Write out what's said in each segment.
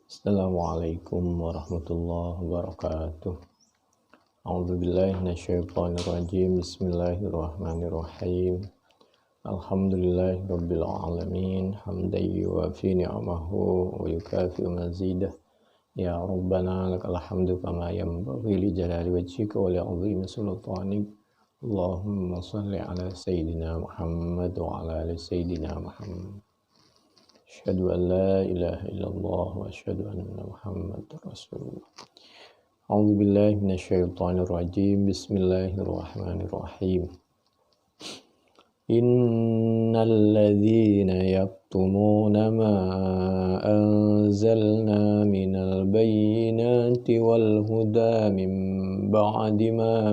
Assalamualaikum warahmatullahi wabarakatuh. A'udzubillahi minasyaitonirrajim. Bismillahirrahmanirrahim. Alhamdulillahi rabbil alamin. Hamdan yuwafi ni'amahu wa yukafi'u mazidah. Ya Rabbana lakal hamdu kama yanbaghi li jalali wajhika wa li 'azimi sultanik. Allahumma shalli ala sayyidina Muhammad wa ala ali sayyidina Muhammad. Asyhadu an la ilaha illallah wa asyhadu anna Muhammadar Rasulullah. A'udzu billahi minasyaitonir rajim. Bismillahirrahmanirrahim. Innal ladzina yaktumuna ma anzalna minal bayyinati wal huda min ba'di ma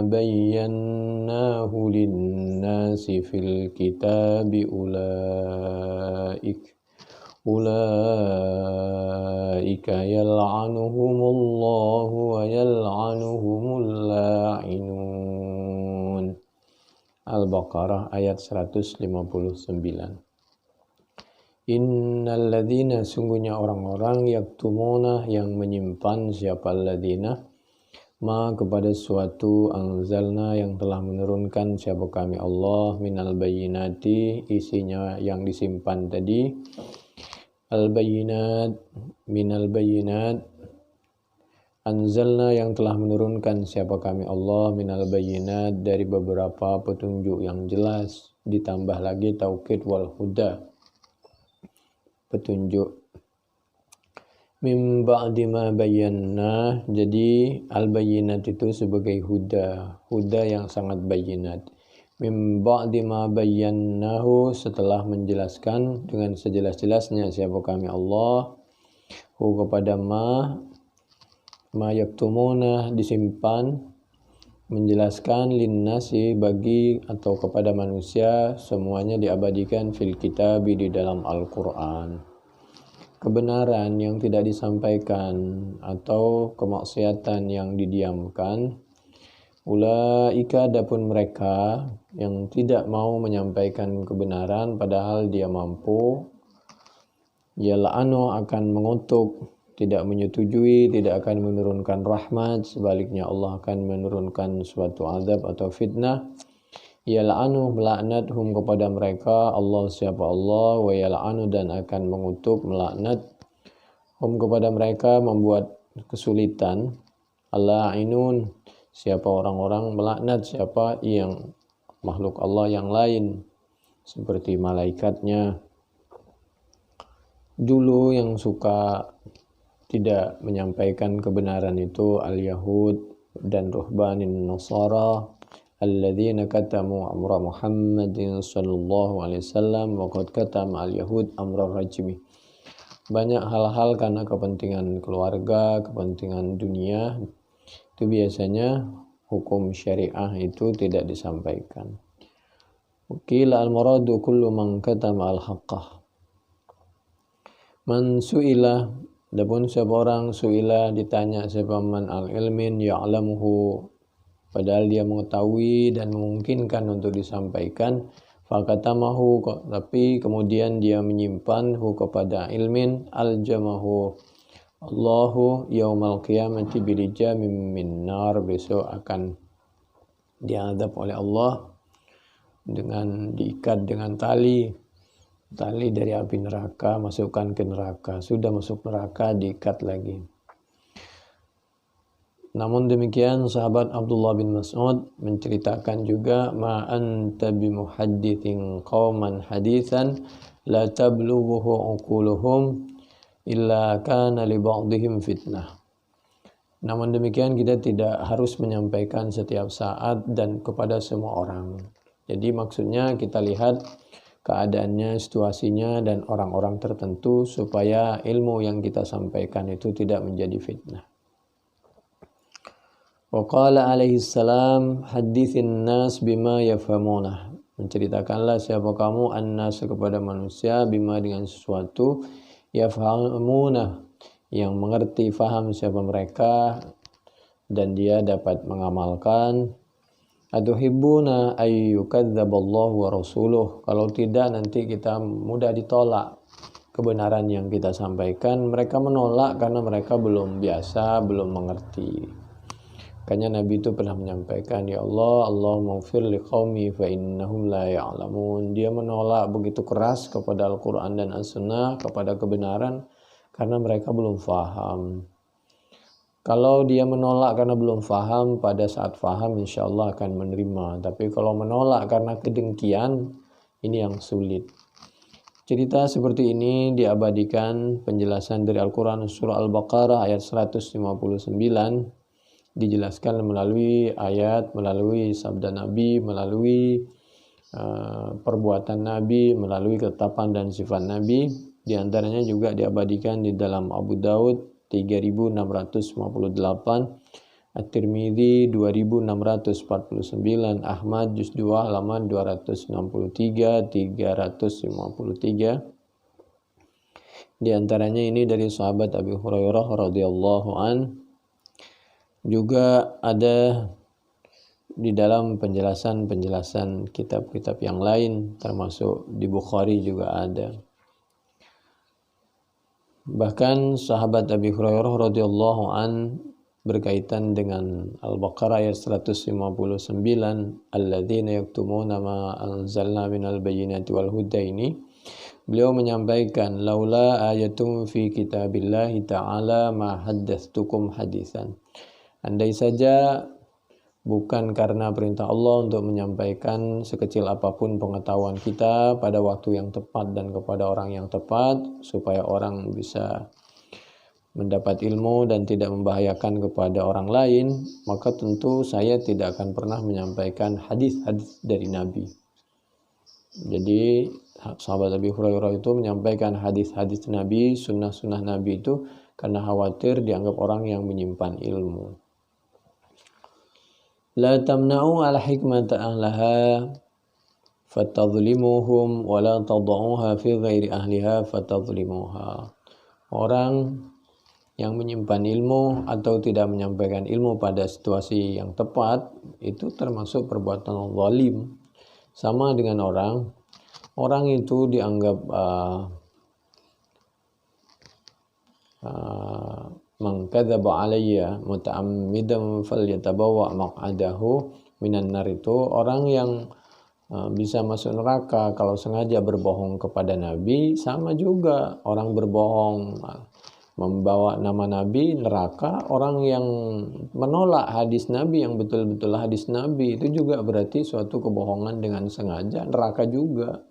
bayyanahu lin-nasi fil kitabi ulaika yal'anuhumullahu wa yal'anuhumul la'inun. Al-Baqarah ayat 159. Innal ladzina, sungguhnya orang-orang, yaktumuna yang menyimpan, siapa alladzina, ma kepada suatu, anzalna yang telah menurunkan siapa kami Allah, minal bayyinati isinya yang disimpan tadi, al bayyinat minal bayyinat, anzalna yang telah menurunkan siapa kami Allah, minal bayyinat dari beberapa petunjuk yang jelas, ditambah lagi taukid wal huda, petunjuk. Min ba'di ma bayyana, jadi al-bayyinat itu sebagai huda yang sangat bayyinat. Min ba'di ma bayyanahu, setelah menjelaskan dengan sejelas-jelasnya siapa kami Allah, hu kepada ma yaktumuna disimpan, menjelaskan linnasi bagi atau kepada manusia, semuanya diabadikan fil kitabi di dalam Al-Qur'an. Kebenaran yang tidak disampaikan atau kemaksiatan yang didiamkan, ulaika, adapun mereka yang tidak mau menyampaikan kebenaran padahal dia mampu, yal'anu akan mengutuk, tidak menyetujui, tidak akan menurunkan rahmat, sebaliknya Allah akan menurunkan suatu azab atau fitnah. Yal'anu, melaknat, hum kepada mereka, Allah siapa Allah, wa yal'anu dan akan mengutuk, melaknat, hum kepada mereka, membuat kesulitan, al-la'inun siapa orang-orang, melaknat siapa yang makhluk Allah yang lain seperti malaikatnya. Dulu yang suka tidak menyampaikan kebenaran itu al-Yahud dan ruhbanin Nasara, alladzina katamu amra Muhammadin sallallahu alaihi wasallam wa qad katama al-Yahud amra rajmi. Banyak hal-hal karena kepentingan keluarga, kepentingan dunia, itu biasanya hukum syariah itu tidak disampaikan. Qila al-muradu kullu man katama al-haqqah. Man su'ila, adapun siapa orang, su'ila ditanya siapa man al-ilmin ya'lamuhu, padahal dia mengetahui dan memungkinkan untuk disampaikan, fakatamahu, tapi kemudian dia menyimpan hu kepada ilmin, aljamahu Allahu yaumal qiyamati bilijamin min nar, besok akan diadab oleh Allah dengan diikat dengan tali dari api neraka, masukkan ke neraka, sudah masuk neraka diikat lagi. Namun demikian sahabat Abdullah bin Mas'ud menceritakan juga, ma anta bimuhaddithin qauman hadithan la tablughuhu uquluhum illa kana li ba'dihim fitnah. Namun demikian kita tidak harus menyampaikan setiap saat dan kepada semua orang. Jadi maksudnya kita lihat keadaannya, situasinya dan orang-orang tertentu supaya ilmu yang kita sampaikan itu tidak menjadi fitnah. Wa qala alaihi salam, hadithin nas bima yafhamunah, menceritakanlah siapa kamu annas kepada manusia, bima dengan sesuatu, yafhamunah yang mengerti, faham siapa mereka dan dia dapat mengamalkan, Atuhibbuna ayyukadzdzaballahu wa rasuluh. Kalau tidak nanti kita mudah ditolak kebenaran yang kita sampaikan. Mereka menolak karena mereka belum biasa, belum mengerti. Makanya Nabi itu pernah menyampaikan, ya Allah, Allahumma ighfir liqaumi fa innahum la ya'lamun. Dia menolak begitu keras kepada Al-Quran dan As-Sunnah, kepada kebenaran, karena mereka belum faham. Kalau dia menolak karena belum faham, pada saat faham insya Allah akan menerima. Tapi kalau menolak karena kedengkian, ini yang sulit. Cerita seperti ini diabadikan penjelasan dari Al-Quran surah Al-Baqarah ayat 159. Dijelaskan melalui ayat, melalui sabda Nabi, melalui perbuatan Nabi, melalui ketetapan dan sifat Nabi. Di antaranya juga diabadikan di dalam Abu Daud 3658, At-Tirmidzi 2649, Ahmad juz 2 halaman 263 353. Di antaranya ini dari sahabat Abi Hurairah radhiyallahu an. Juga ada di dalam penjelasan kitab-kitab yang lain, termasuk di Bukhari juga ada. Bahkan sahabat Abi Hurairah radhiyallahu an berkaitan dengan Al-Baqarah ayat 159, alladzina yaktumuna ma anzalna minal bayyinati wal huda ini. Beliau menyampaikan, laula ayatun fi kitabillahi ta'ala ma haddatstukum hadisan. Andai saja bukan karena perintah Allah untuk menyampaikan sekecil apapun pengetahuan kita pada waktu yang tepat dan kepada orang yang tepat, supaya orang bisa mendapat ilmu dan tidak membahayakan kepada orang lain, maka tentu saya tidak akan pernah menyampaikan hadis-hadis dari Nabi. Jadi sahabat Abi Hurairah itu menyampaikan hadis-hadis Nabi, sunnah-sunnah Nabi itu karena khawatir dianggap orang yang menyimpan ilmu. La tamna'u al-hikmata ahlaha fatadhlimuhum wa la tad'uha fi ghairi ahliha fatadhlimuha. Orang yang menyimpan ilmu atau tidak menyampaikan ilmu pada situasi yang tepat itu termasuk perbuatan zalim. Sama dengan orang itu dianggap man kadzaba alayya muta'ammidan falyatabawa maq'adahu minan nar, itu orang yang bisa masuk neraka kalau sengaja berbohong kepada Nabi. Sama juga orang berbohong membawa nama Nabi neraka. Orang yang menolak hadis Nabi yang betul-betul hadis Nabi itu juga berarti suatu kebohongan dengan sengaja, neraka juga.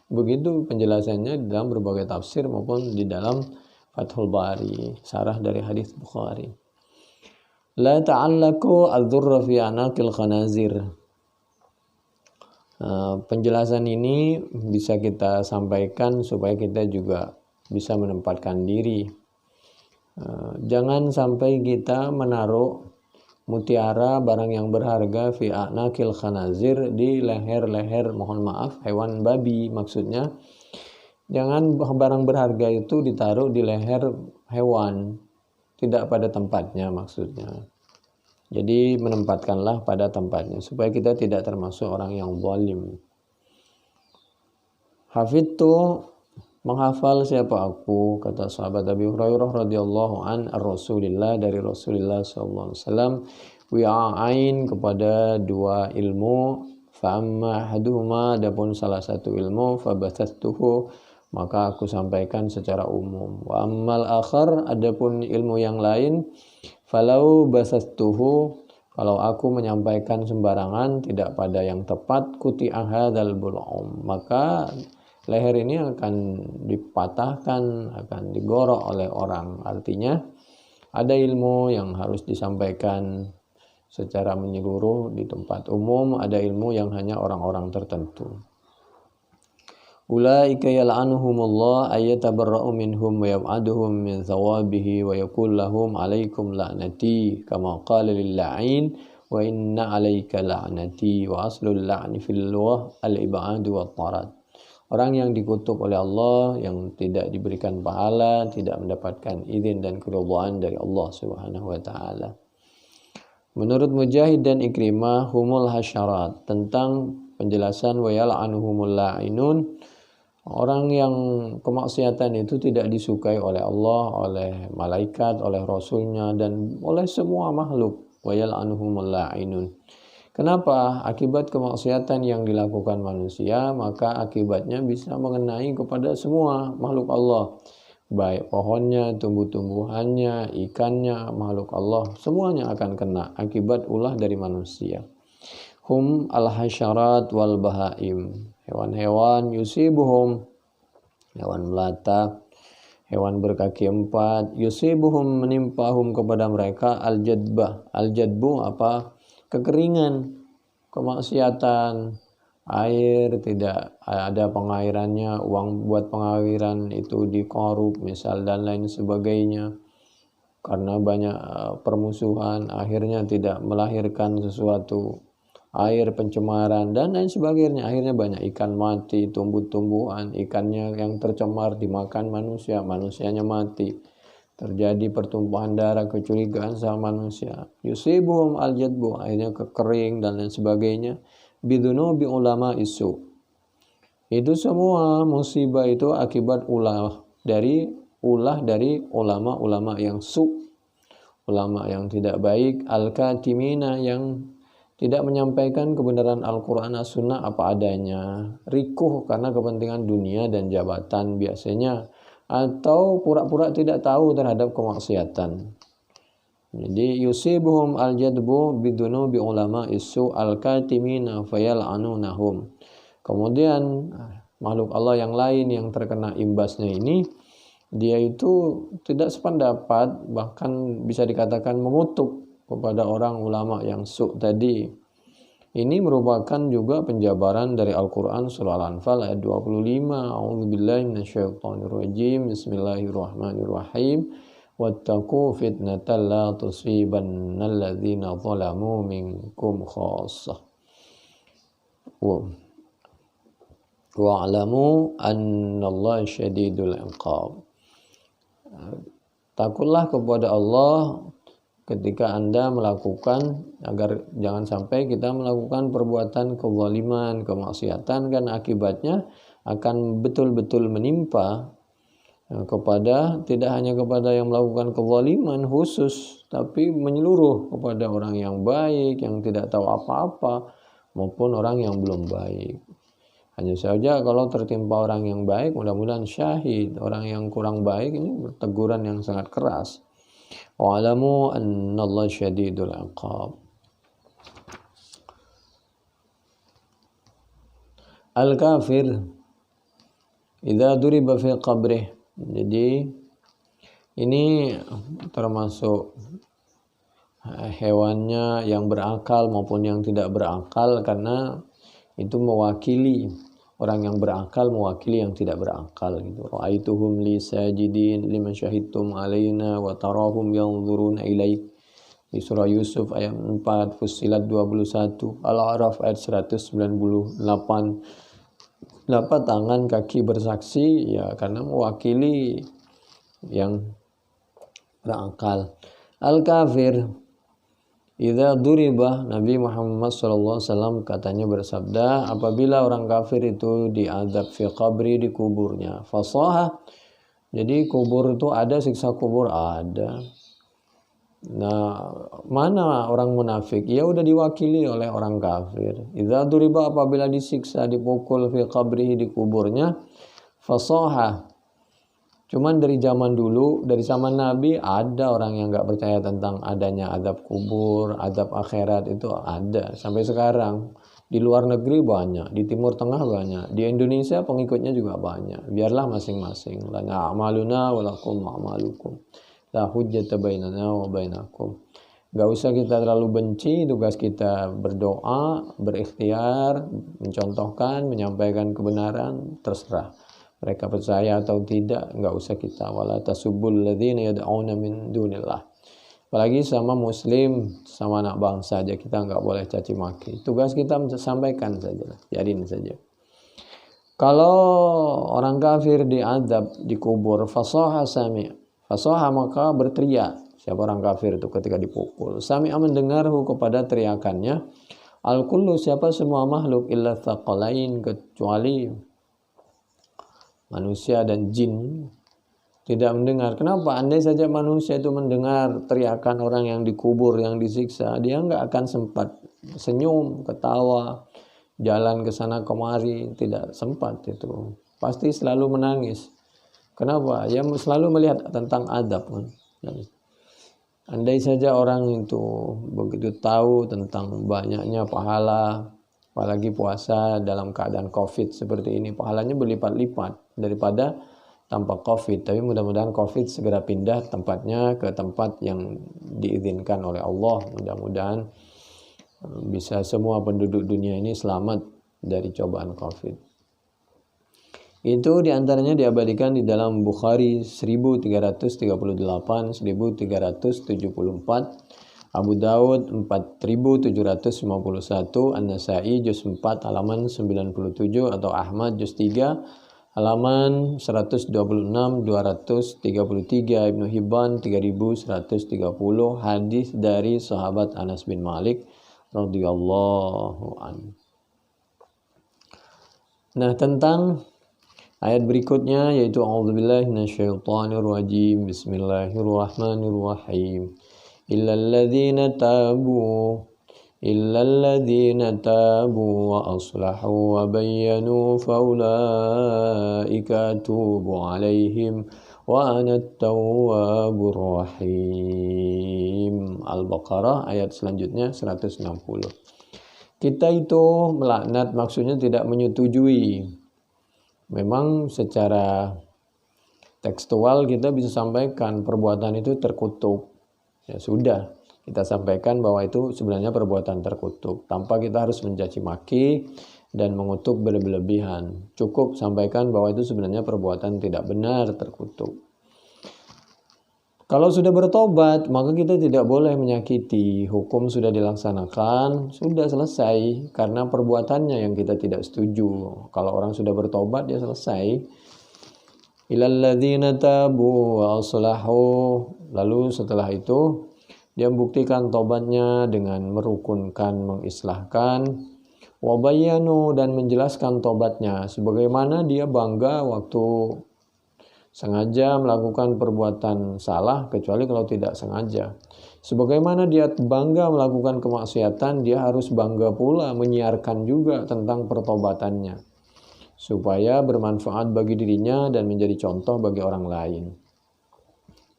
Begitu penjelasannya di dalam berbagai tafsir maupun di dalam Fathul Bari, sarah dari hadis Bukhari. La ta'allaku al-dhurra fi anaqil khanazir. Penjelasan ini bisa kita sampaikan supaya kita juga bisa menempatkan diri. Jangan sampai kita menaruh mutiara, barang yang berharga, fi anaqil khanazir, di leher-leher, mohon maaf, hewan babi. Maksudnya jangan barang berharga itu ditaruh di leher hewan, tidak pada tempatnya maksudnya. Jadi menempatkanlah pada tempatnya supaya kita tidak termasuk orang yang zalim. Hafidtu, menghafal siapa aku, kata sahabat Abi Hurairah radhiyallahu an ar-Rasulillah, dari Rasulullah sallallahu alaihi wasallam, wi'ain, kepada dua ilmu, fa amma haduhuma, adapun salah satu ilmu, fa basastuhu, maka aku sampaikan secara umum. Wa ammal akhar, adapun ilmu yang lain, falau basastuhu, kalau aku menyampaikan sembarangan, tidak pada yang tepat, kuti'a hadzal bul'um, maka leher ini akan dipatahkan, akan digorok oleh orang. Artinya ada ilmu yang harus disampaikan secara menyeluruh di tempat umum, ada ilmu yang hanya orang-orang tertentu. Ulaika yal'anuhumullah ayyatabarra'u minhum wa yab'aduhum min thawabihi wa yaqul lahum alaikum la'nati kama qala lil la'in wa inna 'alaika la'nati wa aslul la'ni fil lughah al-ib'ad wa tarad. Orang yang dikutuk oleh Allah, yang tidak diberikan pahala, tidak mendapatkan izin dan keridhaan dari Allah Subhanahu wa taala. Menurut Mujahid dan Ikrimah, humul hasyarat, tentang penjelasan wa yal'anuhumul la'inun, orang yang kemaksiatan itu tidak disukai oleh Allah, oleh malaikat, oleh Rasulnya, dan oleh semua makhluk. Wa yal'anuhumul la'inun. Kenapa? Akibat kemaksiatan yang dilakukan manusia, maka akibatnya bisa mengenai kepada semua makhluk Allah. Baik pohonnya, tumbuh-tumbuhannya, ikannya, makhluk Allah, semuanya akan kena akibat ulah dari manusia. Hum al-hasyarat wal bahaim, hewan-hewan yusibuhum, hewan melata, hewan berkaki empat, yusibuhum menimpahum kepada mereka al-jadbah. Al-jadbu apa? Kekeringan, kemaksiatan, air tidak ada pengairannya, uang buat pengairan itu dikorup misal dan lain sebagainya. Karena banyak permusuhan, akhirnya tidak melahirkan sesuatu, air pencemaran dan lain sebagainya. Akhirnya banyak ikan mati, tumbuh-tumbuhan, ikannya yang tercemar dimakan manusia, manusianya mati. Terjadi pertumpahan darah, kecurigaan sama manusia. Yusibuhum al-jadbu, akhirnya kekering dan lain sebagainya. Bidunubi ulama isu. Itu semua musibah itu akibat ulah dari ulama-ulama yang ulama yang tidak baik, al-katimina yang tidak menyampaikan kebenaran Al-Quran as-Sunnah apa adanya, rikuh karena kepentingan dunia dan jabatan biasanya, atau pura-pura tidak tahu terhadap kemaksiatan. Jadi yusibuhum al-jadbu bidunubi ulama isu al-katimina fayal'anunahum. Kemudian makhluk Allah yang lain yang terkena imbasnya ini, dia itu tidak sependapat, bahkan bisa dikatakan mengutuk kepada orang ulama yang tadi. Ini merupakan juga penjabaran dari Al-Quran surah Al-Anfal ayat 25. A'udzubillahi minasyaitonirrajim. Bismillahirrahmanirrahim. Wattaqu fitnatan la tusibannal ladzina zalamu minkum khassah. Wa'lamu annallaha syadidul iqab. Takutlah kepada Allah ketika Anda melakukan, agar jangan sampai kita melakukan perbuatan kezaliman, kemaksiatan, kan akibatnya akan betul-betul menimpa kepada, tidak hanya kepada yang melakukan kezaliman khusus, tapi menyeluruh kepada orang yang baik, yang tidak tahu apa-apa, maupun orang yang belum baik. Hanya saja kalau tertimpa orang yang baik, mudah-mudahan syahid. Orang yang kurang baik ini teguran yang sangat keras. Wa'alamu annallaha syadidul iqab. Al-kafir idza duriba fi qabrih. Jadi ini termasuk hewannya yang berakal maupun yang tidak berakal, karena itu mewakili orang yang berakal, mewakili yang tidak berakal gitu. Ra'aituhum li sajidin liman syahidtum alaina wa tarahum yanzuruna ilaik. Di surah Yusuf ayat 4, Fussilat 21, Al-A'raf ayat 198. Kenapa tangan kaki bersaksi? Ya karena mewakili yang berakal. Al-kafir idza duriba, Nabi Muhammad SAW katanya bersabda, apabila orang kafir itu diazab fi qabri, di kuburnya, fasaha, jadi kubur itu ada, siksa kubur ada. Nah, mana orang munafik? Ya udah diwakili oleh orang kafir. Idza duriba, apabila disiksa, dipukul fi qabrihi, di kuburnya, fasaha. Cuman dari zaman dulu, dari zaman Nabi, ada orang yang nggak percaya tentang adanya azab kubur, azab akhirat, itu ada sampai sekarang. Di luar negeri banyak, di Timur Tengah banyak, di Indonesia pengikutnya juga banyak. Biarlah masing-masing. Lana a'maluna wa lakum a'malukum. La hujjata bainana wa bainakum. Nggak usah kita terlalu benci, tugas kita berdoa, berikhtiar, mencontohkan, menyampaikan kebenaran, terserah. Mereka percaya atau tidak, nggak usah kita. Wala tasubbul ladzina yad'una min dunillah. Apalagi sama muslim, sama anak bangsa aja kita nggak boleh caci maki. Tugas kita sampaikan saja, jadiin saja. Kalau orang kafir diazab, dikubur, fasaha sami', fasaha maka berteriak. Siapa orang kafir itu ketika dipukul? Sami'a mendengarhu kepada teriakannya. Al-kullu siapa semua makhluk illa tsaqalain kecuali manusia dan jin tidak mendengar. Kenapa? Andai saja manusia itu mendengar teriakan orang yang dikubur, yang disiksa, dia nggak akan sempat senyum, ketawa, jalan ke sana kemari, tidak sempat itu. Pasti selalu menangis. Kenapa? Ya selalu melihat tentang adab. Andai saja orang itu begitu tahu tentang banyaknya pahala, apalagi puasa dalam keadaan COVID seperti ini, pahalanya berlipat-lipat daripada tanpa COVID. Tapi mudah-mudahan COVID segera pindah tempatnya ke tempat yang diizinkan oleh Allah. Mudah-mudahan bisa semua penduduk dunia ini selamat dari cobaan COVID. Itu diantaranya diabadikan di dalam Bukhari 1338, 1374, Abu Daud 4751, An-Nasai juz 4 halaman 97 atau Ahmad juz 3 halaman 126, 233, Ibnu Hibban 3130, hadis dari sahabat Anas bin Malik radhiyallahu anhu. Nah, tentang ayat berikutnya yaitu a'udzubillahi minasyaitonirrajim, bismillahirrahmanirrahim, illalladzina tabu wa aslahu wa bayyanu faulaika atubu alaihim wa ana at-tawwabur rahim. Al-Baqarah ayat selanjutnya 160. Kita itu melaknat maksudnya tidak menyetujui. Memang secara tekstual kita bisa sampaikan perbuatan itu terkutuk. Ya sudah, kita sampaikan bahwa itu sebenarnya perbuatan terkutuk tanpa kita harus mencaci maki dan mengutuk berlebihan. Cukup sampaikan bahwa itu sebenarnya perbuatan tidak benar, terkutuk. Kalau sudah bertobat, maka kita tidak boleh menyakiti. Hukum sudah dilaksanakan, sudah selesai. Karena perbuatannya yang kita tidak setuju. Kalau orang sudah bertobat, dia selesai. Illalladzina tabu wa aslahu. Lalu setelah itu, dia membuktikan tobatnya dengan merukunkan, mengislahkan. Wa bayyanu, dan menjelaskan tobatnya. Sebagaimana dia bangga waktu sengaja melakukan perbuatan salah, kecuali kalau tidak sengaja. Sebagaimana dia bangga melakukan kemaksiatan, dia harus bangga pula menyiarkan juga tentang pertobatannya, supaya bermanfaat bagi dirinya dan menjadi contoh bagi orang lain.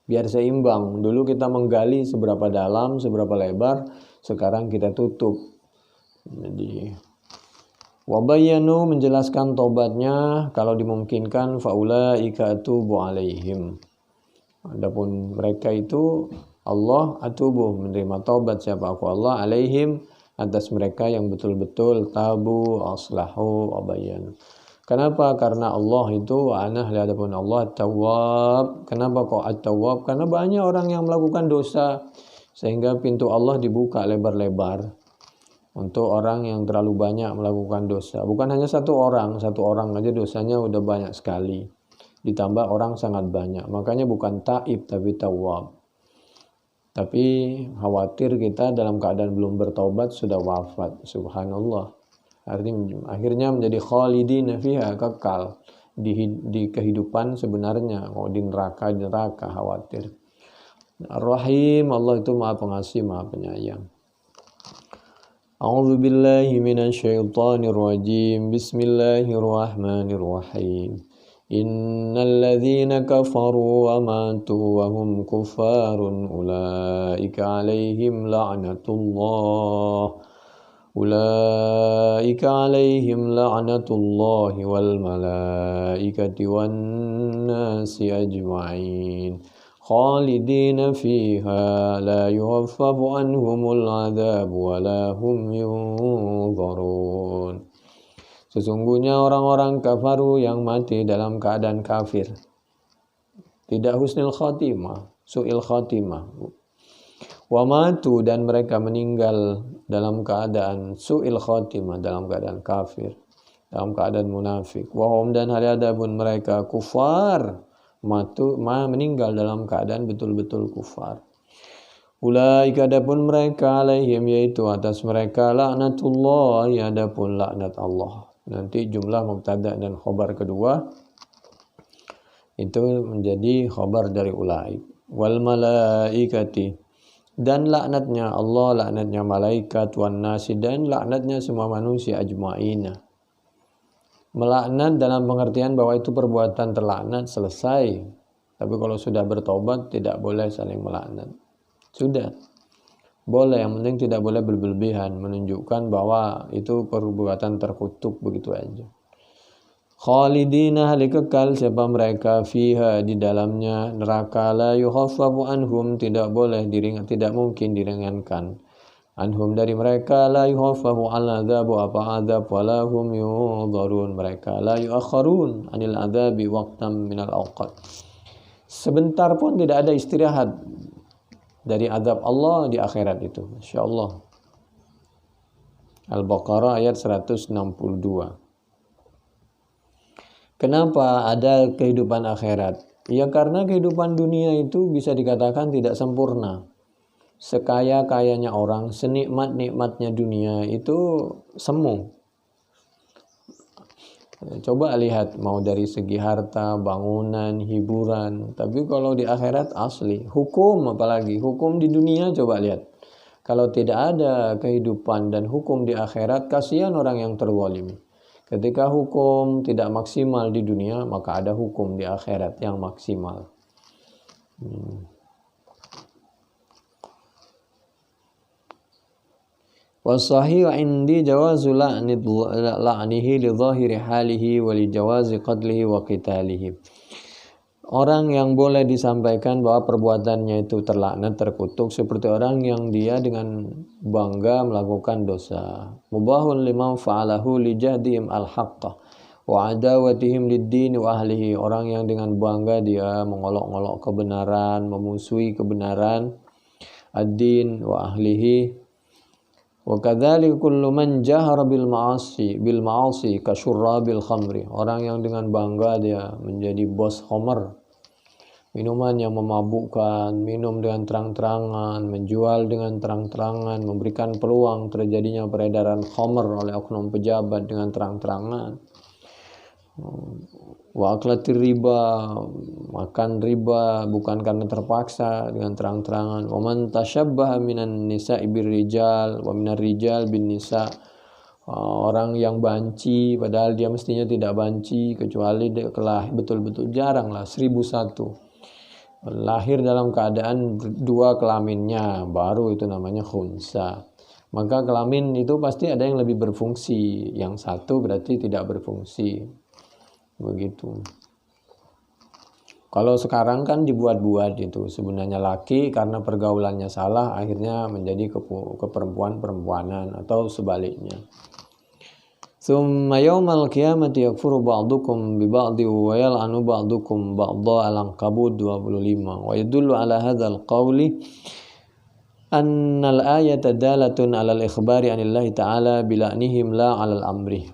Biar seimbang. Dulu kita menggali seberapa dalam, seberapa lebar, sekarang kita tutup. Jadi wabayanu, menjelaskan tobatnya, kalau dimungkinkan faulaika atubu alaihim. Adapun mereka itu Allah atubu, menerima tobat siapa aku Allah, alaihim, atas mereka yang betul-betul tabu, aslahu, wabayanu. Kenapa? Karena Allah itu anah, adapun Allah at-tawwab. Kenapa kok at-tawwab? Karena banyak orang yang melakukan dosa sehingga pintu Allah dibuka lebar-lebar untuk orang yang terlalu banyak melakukan dosa. Bukan hanya satu orang aja dosanya udah banyak sekali. Ditambah orang sangat banyak. Makanya bukan taib tapi tawwab. Tapi khawatir kita dalam keadaan belum bertobat sudah wafat. Subhanallah. Akhirnya menjadi khalidina fiha, kekal di kehidupan sebenarnya. Oh, di neraka khawatir. Ar-Rahim, Allah itu Maha Pengasih, Maha Penyayang. A'udzu billahi minasyaitonir rajim. Bismillahirrahmanirrahim. Innal ladzina kafaru wa matu wa hum kuffarun ulaika 'alaihim la'natullahi wal malaikati wan nasi ajma'in. Khalidina fiha la yukhaffafu anhumul adhab wa la hum yunzarun. Sesungguhnya orang-orang kafaru yang mati dalam keadaan kafir, tidak husnul khatimah, su'il khatimah. Wa matu, dan mereka meninggal dalam keadaan su'il khatimah, dalam keadaan kafir, dalam keadaan munafik. Wa hum, dan hadapun mereka kufar, meninggal dalam keadaan betul-betul kufar. Ulaika adapun mereka alaihim yaitu atas mereka laknatullah adapun laknat Allah. Nanti jumlah mubtada dan khobar kedua itu menjadi khobar dari ulaik. Wal malaikati dan laknatnya Allah, laknatnya malaikat, wan nasi dan laknatnya semua manusia ajma'ina. Melaknat dalam pengertian bahwa itu perbuatan terlaknat selesai. Tapi kalau sudah bertobat tidak boleh saling melaknat. Sudah boleh, yang penting tidak boleh berlebihan, menunjukkan bahwa itu perbuatan terkutuk begitu aja. Khalidina hal kekal siapa mereka fiha di dalamnya neraka, la yukhaffafu anhum tidak boleh tidak mungkin diringankan anhum dari mereka, la yukhaffafu al adzabu apa adzab wala hum yudharun mereka la yuakharun anil adzabi waqtam minal awqat sebentar pun tidak ada istirahat dari azab Allah di akhirat itu. Insyaallah. Al-Baqarah ayat 162. Kenapa ada kehidupan akhirat? Ya karena kehidupan dunia itu bisa dikatakan tidak sempurna. Sekaya-kayanya orang, senikmat-nikmatnya dunia itu semu. Coba lihat mau dari segi harta, bangunan, hiburan. Tapi kalau di akhirat asli, hukum apalagi, hukum di dunia coba lihat. Kalau tidak ada kehidupan dan hukum di akhirat, kasihan orang yang terzalimi. Ketika hukum tidak maksimal di dunia, maka ada hukum di akhirat yang maksimal. Wasahih indi jawazu la'nihi li zahiri halihi wa li jawazi qadlihi wa qitalihi. Orang yang boleh disampaikan bahwa perbuatannya itu terlaknat, terkutuk seperti orang yang dia dengan bangga melakukan dosa. Mubahun liman fa'alahu li jahdihim al-haqqa wa adawatihim lid-din wa ahlihi. Orang yang dengan bangga dia mengolok-olok kebenaran, memusuhi kebenaran, ad-din wa ahlihi. Wa kadzalika kullu man jahara bil ma'asi ka syurrabil khamri. Orang yang dengan bangga dia menjadi bos khamr, minuman yang memabukkan, minum dengan terang-terangan, menjual dengan terang-terangan, memberikan peluang terjadinya peredaran khamr oleh oknum pejabat dengan terang-terangan. Wa aklatir riba, makan riba bukan karena terpaksa dengan terang-terangan. Wa man tashabbaha minan nisa'i birrijal wa minar rijal bin nisa. Orang yang banci padahal dia mestinya tidak banci kecuali betul-betul jarang lah 1001. Lahir dalam keadaan dua kelaminnya baru itu namanya khunsa. Maka kelamin itu pasti ada yang lebih berfungsi, yang satu berarti tidak berfungsi. Begitu. Kalau sekarang kan dibuat-buat itu sebenarnya laki karena pergaulannya salah akhirnya menjadi keperempuan-perempuanan atau sebaliknya. Tsumma yaumal qiyamati yakfuru ba'dukum bi ba'di wa yal'anu ba'dukum ba'dha al-Ankabut 25 wa yadullu ala hadzal qawli annal ayata dalatun 'alal ikhbari 'anillahi ta'ala bila'nihim la 'alal amri.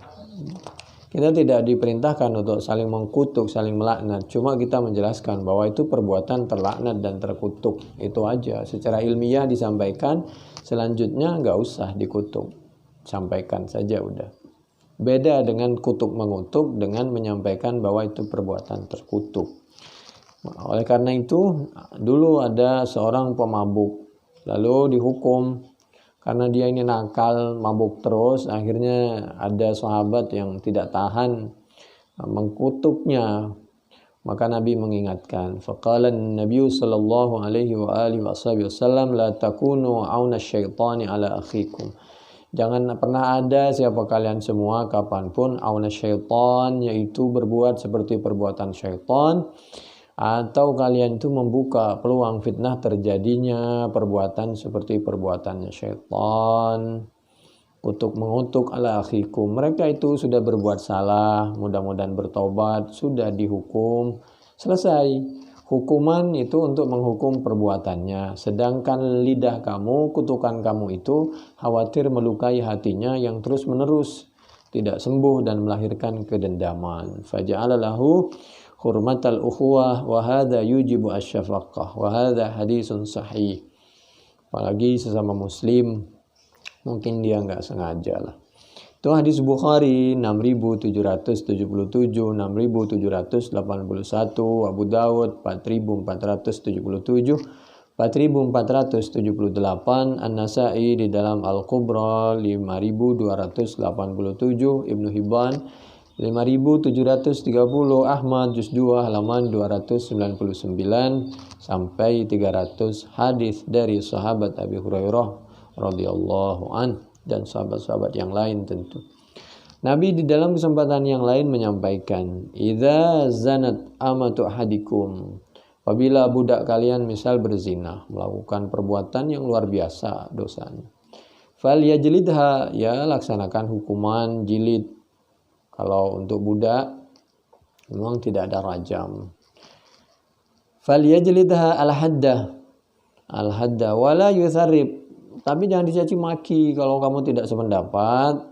Kita tidak diperintahkan untuk saling mengkutuk, saling melaknat. Cuma kita menjelaskan bahwa itu perbuatan terlaknat dan terkutuk. Itu aja. Secara ilmiah disampaikan, selanjutnya nggak usah dikutuk. Sampaikan saja udah. Beda dengan kutuk mengutuk dengan menyampaikan bahwa itu perbuatan terkutuk. Oleh karena itu, dulu ada seorang pemabuk. Lalu dihukum. Karena dia ini nakal, mabuk terus, akhirnya ada sahabat yang tidak tahan mengkutuknya. Maka Nabi mengingatkan, faqala an-nabiy sallallahu alaihi wa alihi wasallam la takunu auna syaitani ala akhikum. Jangan pernah ada siapa kalian semua kapanpun auna syaitan, yaitu berbuat seperti perbuatan syaitan, atau kalian itu membuka peluang fitnah terjadinya perbuatan seperti perbuatannya syaitan. Kutuk mengutuk ala akhikum, mereka itu sudah berbuat salah, mudah-mudahan bertobat, sudah dihukum, selesai. Hukuman itu untuk menghukum perbuatannya, sedangkan lidah kamu, kutukan kamu itu khawatir melukai hatinya yang terus-menerus tidak sembuh dan melahirkan kedendaman. Faja'ala lahu hurmatal ukhuwah wa hadza yujibu asy-syafaqah wa hadza hadisun sahih. apalagi sesama muslim, mungkin dia nggak sengaja lah. Itu hadis Bukhari 6777, 6781, Abu Dawud 4477, 4478, An-Nasai di dalam Al-Kubra 5287, Ibnu Hibban 5730, Ahmad juz 2 halaman 299 sampai 300 hadis dari sahabat Abi Hurairah radhiyallahu an dan sahabat-sahabat yang lain tentu. Nabi di dalam kesempatan yang lain menyampaikan, "Idza zanat amatu ahadikum." Apabila budak kalian misal berzina, melakukan perbuatan yang luar biasa dosanya. Falyajlidha, ya laksanakan hukuman jilid. Kalau untuk budak memang tidak ada rajam. Falyajlidha al-hadda. Al-hadda wala yutharrib. Tapi jangan dicaci maki kalau kamu tidak sependapat.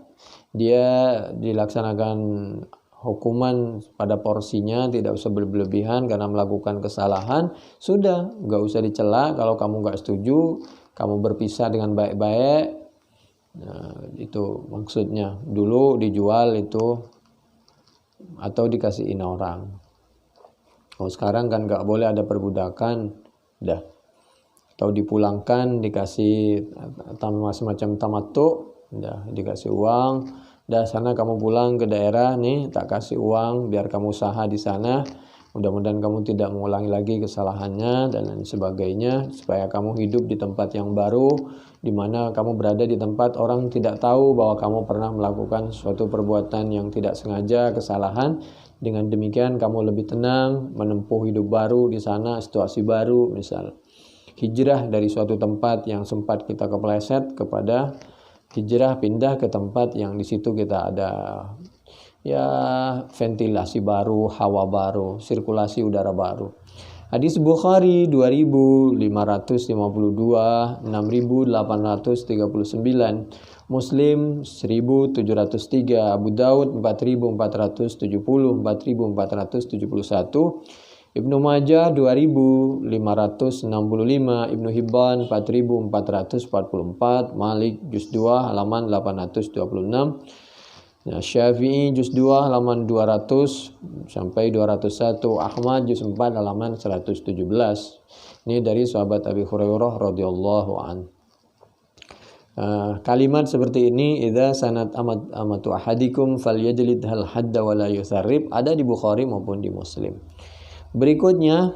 Dia dilaksanakan hukuman pada porsinya, tidak usah berlebihan karena melakukan kesalahan. Sudah, nggak usah dicela. Kalau kamu nggak setuju, kamu berpisah dengan baik-baik. Nah, itu maksudnya. Dulu dijual itu atau dikasihin orang. Kalau sekarang kan nggak boleh ada perbudakan. Dah. Atau dipulangkan dikasih semacam tamattu, dah dikasih uang, dah sana kamu pulang ke daerah nih, tak kasih uang biar kamu usaha di sana, mudah-mudahan kamu tidak mengulangi lagi kesalahannya dan lain sebagainya, supaya kamu hidup di tempat yang baru, di mana kamu berada di tempat orang tidak tahu bahwa kamu pernah melakukan suatu perbuatan yang tidak sengaja, kesalahan. Dengan demikian kamu lebih tenang menempuh hidup baru di sana, situasi baru, misal hijrah dari suatu tempat yang sempat kita kepleset kepada hijrah pindah ke tempat yang di situ kita ada ya ventilasi baru, hawa baru, sirkulasi udara baru. Hadis Bukhari 2552, 6839, Muslim 1703, Abu Daud 4470, 4471, Ibnu Majah 2565, Ibnu Hibban 4444, Malik juz 2 halaman 826, Syafi'i juz 2 halaman 200 sampai 201, Ahmad juz 4 halaman 117. Ini dari sahabat Abi Hurairah radhiyallahu an. Kalimat seperti ini, idza sanat amatu ahadikum falyajlid hal hadda wala yusarrib, ada di Bukhari maupun di Muslim. Berikutnya,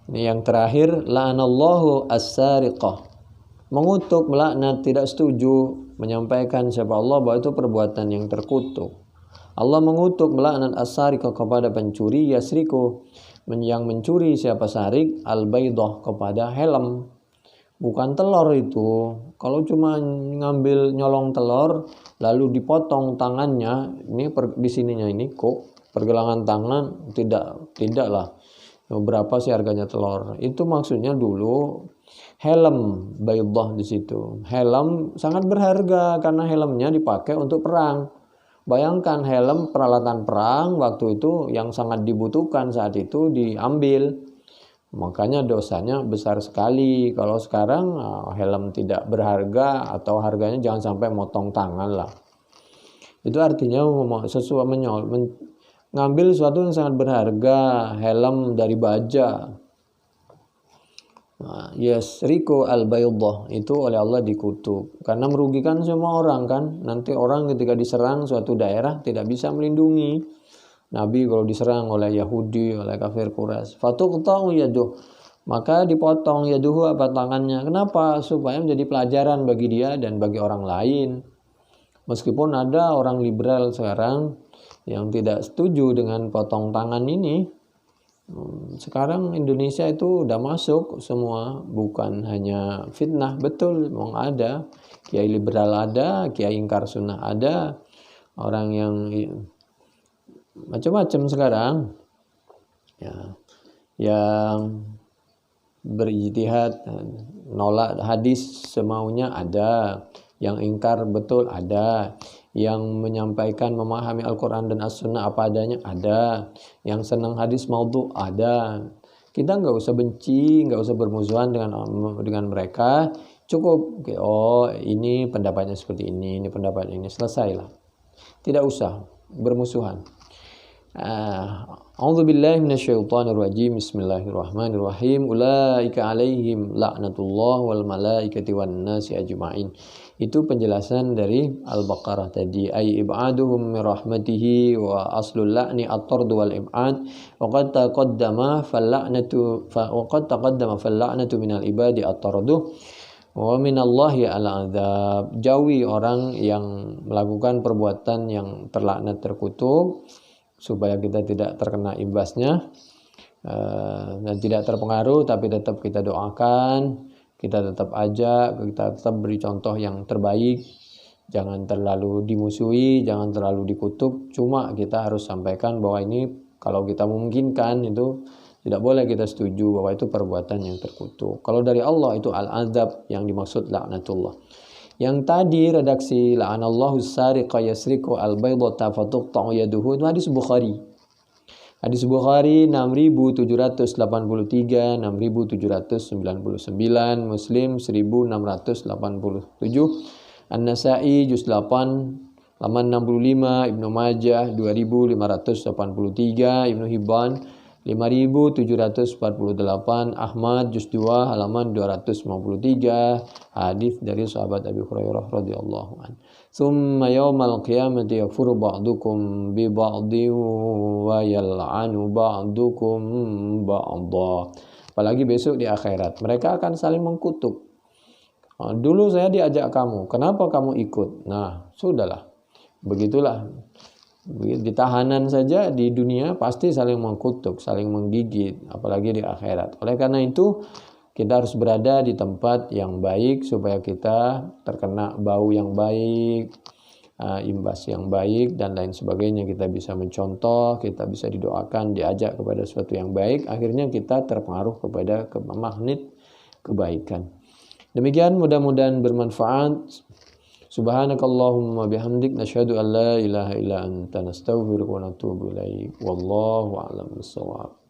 ini yang terakhir, la'anallahu as-sariqah. Mengutuk, melaknat, tidak setuju, menyampaikan siapa Allah bahwa itu perbuatan yang terkutuk. Allah mengutuk, melaknat as-sariqah kepada pencuri, yasriku, yang mencuri siapa sarik, al-baydah kepada helm. Bukan telur itu. Kalau cuma ngambil nyolong telur, lalu dipotong tangannya, ini di sininya ini kok. Pergelangan tangan tidaklah. Berapa sih harganya telur? Itu maksudnya dulu helm baydah di situ. Helm sangat berharga karena helmnya dipakai untuk perang. Bayangkan helm peralatan perang waktu itu yang sangat dibutuhkan saat itu diambil. Makanya dosanya besar sekali. Kalau sekarang helm tidak berharga atau harganya jangan sampai motong tangan lah. Itu artinya sesuatu ngambil sesuatu yang sangat berharga, helm dari baja. Yasriku al-baydah, itu oleh Allah dikutuk karena merugikan semua orang kan. Nanti orang ketika diserang suatu daerah tidak bisa melindungi. Nabi kalau diserang oleh Yahudi, oleh kafir Quraisy, fatuqta'u yaduh, maka dipotong yaduhu apa tangannya. Kenapa? Supaya menjadi pelajaran bagi dia dan bagi orang lain. Meskipun ada orang liberal sekarang yang tidak setuju dengan potong tangan ini, sekarang Indonesia itu udah masuk semua, bukan hanya fitnah, betul, memang ada kiai liberal, ada kiai ingkar sunnah, ada orang yang macam-macam sekarang ya, yang berijtihad nolak hadis semaunya ada, yang ingkar betul ada, yang menyampaikan memahami Al-Quran dan As-Sunnah apa adanya ada, yang senang hadis maudhu ada. Kita nggak usah benci, nggak usah bermusuhan dengan mereka. Cukup, oh ini pendapatnya seperti ini pendapat ini, selesailah. Tidak usah bermusuhan. A'udzubillahi minasyaitonirrajim. Bismillahirrahmanirrahim. Ulaika alaihim laknatullah wal malaikati wan nasi ajma'in. Itu penjelasan dari Al-Baqarah tadi. Ay ib'aduhum min rahmatihi wa aslul la'ni at-tard wal ib'ad. Wa qad taqaddama fal la'natu minal ibadi at-tardu wa minallahi al-'adzab. Jauhi orang yang melakukan perbuatan yang terlaknat, terkutuk, supaya kita tidak terkena imbasnya dan tidak terpengaruh, tapi tetap kita doakan, kita tetap ajak, kita tetap beri contoh yang terbaik. Jangan terlalu dimusuhi, jangan terlalu dikutuk, cuma kita harus sampaikan bahwa ini kalau kita memungkinkan itu tidak boleh kita setuju bahwa itu perbuatan yang terkutuk. Kalau dari Allah itu al-'adzab yang dimaksud laknatullah. Yang tadi redaksi la'anallahu sariqa yasriqu al-baydata fatuqta'u yaduhu itu hadis Bukhari. Hadis Bukhari 6783, 6799, Muslim 1687, An-Nasa'i juz 8 halaman 65, Ibnu Majah 2583, Ibnu Hibban 5748, Ahmad juz 2 halaman 253, hadis dari sahabat Abi Hurairah radhiyallahu anhu. Tsumma yaumal qiyamati yakfuru ba'dukum bi ba'din wa yal'anu ba'dukum ba'dha. Apalagi besok di akhirat mereka akan saling mengkutuk. Dulu saya diajak kamu, kenapa kamu ikut? Nah, sudahlah. Begitulah. Di tahanan saja di dunia pasti saling mengkutuk, saling menggigit, apalagi di akhirat. Oleh karena itu kita harus berada di tempat yang baik supaya kita terkena bau yang baik, imbas yang baik dan lain sebagainya. Kita bisa mencontoh, kita bisa didoakan, diajak kepada sesuatu yang baik, akhirnya kita terpengaruh kepada magnet kebaikan. Demikian, mudah-mudahan bermanfaat. Subhanakallahumma bihamdik nasyhadu an la ilaha illa anta nastaghfiruka wa natubu ilaik. Wallahu a'lam bissawab.